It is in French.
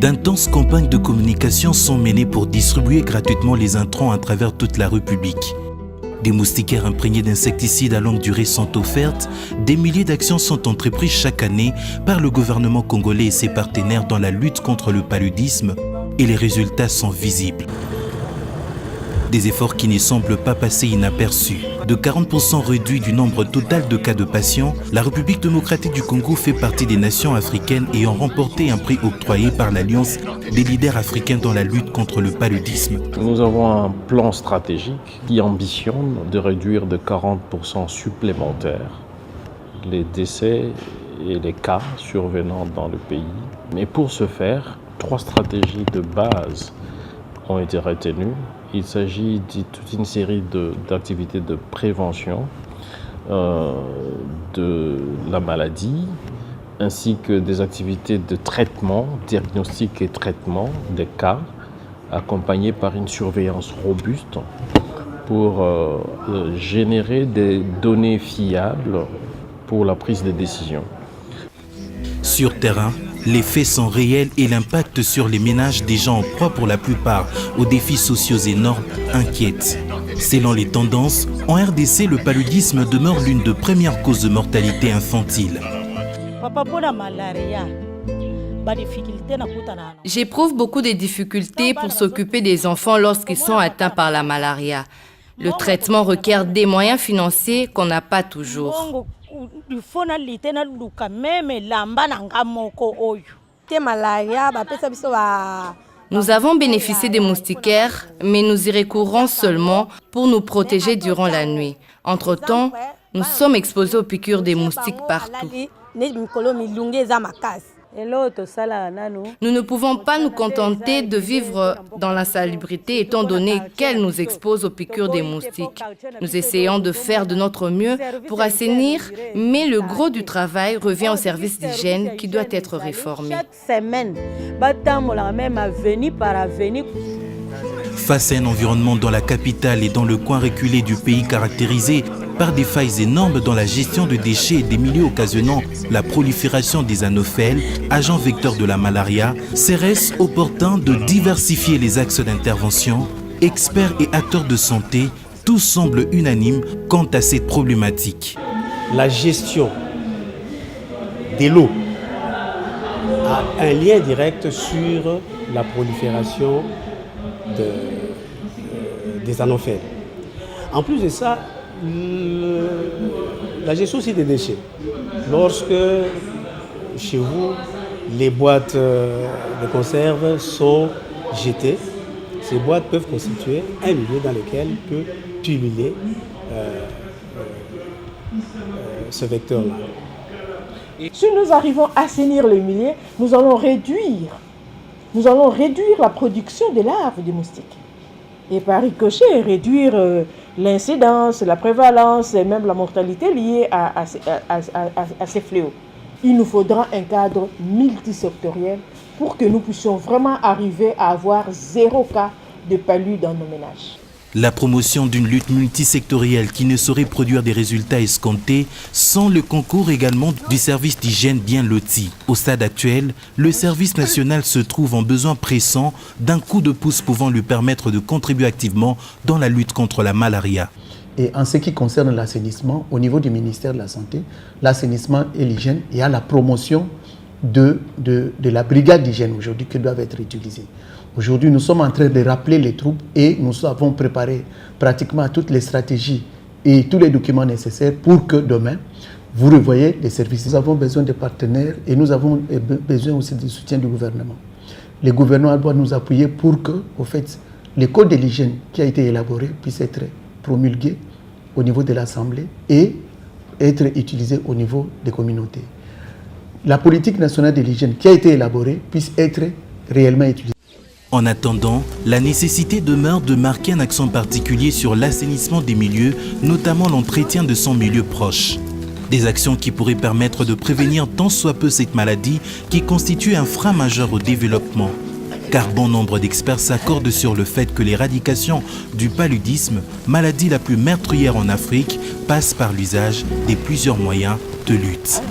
D'intenses campagnes de communication sont menées pour distribuer gratuitement les intrants à travers toute la République. Des moustiquaires imprégnés d'insecticides à longue durée sont offertes. Des milliers d'actions sont entreprises chaque année par le gouvernement congolais et ses partenaires dans la lutte contre le paludisme et les résultats sont visibles. Des efforts qui ne semblent pas passer inaperçus. De 40% réduit du nombre total de cas de patients, la République démocratique du Congo fait partie des nations africaines ayant remporté un prix octroyé par l'Alliance des leaders africains dans la lutte contre le paludisme. Nous avons un plan stratégique qui ambitionne de réduire de 40% supplémentaires les décès et les cas survenant dans le pays. Mais pour ce faire, 3 stratégies de base ont été retenues. Il s'agit de toute une série d'activités de prévention de la maladie, ainsi que des activités de traitement, diagnostic et traitement des cas, accompagnées par une surveillance robuste pour générer des données fiables pour la prise de décision. Sur terrain, les faits sont réels et l'impact sur les ménages des gens en proie pour la plupart aux défis sociaux énormes inquiète. Selon les tendances, en RDC, le paludisme demeure l'une des premières causes de mortalité infantile. J'éprouve beaucoup de difficultés pour s'occuper des enfants lorsqu'ils sont atteints par la malaria. Le traitement requiert des moyens financiers qu'on n'a pas toujours. Nous avons bénéficié des moustiquaires, mais nous y recourons seulement pour nous protéger durant la nuit. Entre-temps, nous sommes exposés aux piqûres des moustiques partout. Nous ne pouvons pas nous contenter de vivre dans l'insalubrité étant donné qu'elle nous expose aux piqûres des moustiques. Nous essayons de faire de notre mieux pour assainir, mais le gros du travail revient au service d'hygiène qui doit être réformé. Face à un environnement dans la capitale et dans le coin reculé du pays caractérisé par des failles énormes dans la gestion de déchets et des milieux occasionnant la prolifération des anophèles, agents vecteurs de la malaria, serait-ce opportun de diversifier les axes d'intervention? Experts et acteurs de santé, tous semblent unanimes quant à cette problématique. La gestion de l'eau a un lien direct sur la prolifération des anophèles. En plus de ça, la gestion aussi des déchets. Lorsque chez vous, les boîtes de conserve sont jetées, ces boîtes peuvent constituer un milieu dans lequel peut pulluler ce vecteur-là. Si nous arrivons à assainir le milieu, nous allons réduire la production de larves de moustiques. Et par ricochet, réduire l'incidence, la prévalence et même la mortalité liée à ces fléaux. Il nous faudra un cadre multisectoriel pour que nous puissions vraiment arriver à avoir 0 cas de palu dans nos ménages. La promotion d'une lutte multisectorielle qui ne saurait produire des résultats escomptés sans le concours également du service d'hygiène bien loti. Au stade actuel, le service national se trouve en besoin pressant d'un coup de pouce pouvant lui permettre de contribuer activement dans la lutte contre la malaria. Et en ce qui concerne l'assainissement, au niveau du ministère de la Santé, l'assainissement et l'hygiène, il y a la promotion de la brigade d'hygiène aujourd'hui qui doivent être utilisées. Aujourd'hui, nous sommes en train de rappeler les troupes et nous avons préparé pratiquement toutes les stratégies et tous les documents nécessaires pour que demain, vous revoyez les services. Nous avons besoin de partenaires et nous avons besoin aussi du soutien du gouvernement. Le gouvernement doit nous appuyer pour que, au fait, le code de l'hygiène qui a été élaboré puisse être promulgué au niveau de l'Assemblée et être utilisé au niveau des communautés. La politique nationale de l'hygiène qui a été élaborée puisse être réellement utilisée. En attendant, la nécessité demeure de marquer un accent particulier sur l'assainissement des milieux, notamment l'entretien de son milieu proche. Des actions qui pourraient permettre de prévenir tant soit peu cette maladie qui constitue un frein majeur au développement. Car bon nombre d'experts s'accordent sur le fait que l'éradication du paludisme, maladie la plus meurtrière en Afrique, passe par l'usage des plusieurs moyens de lutte.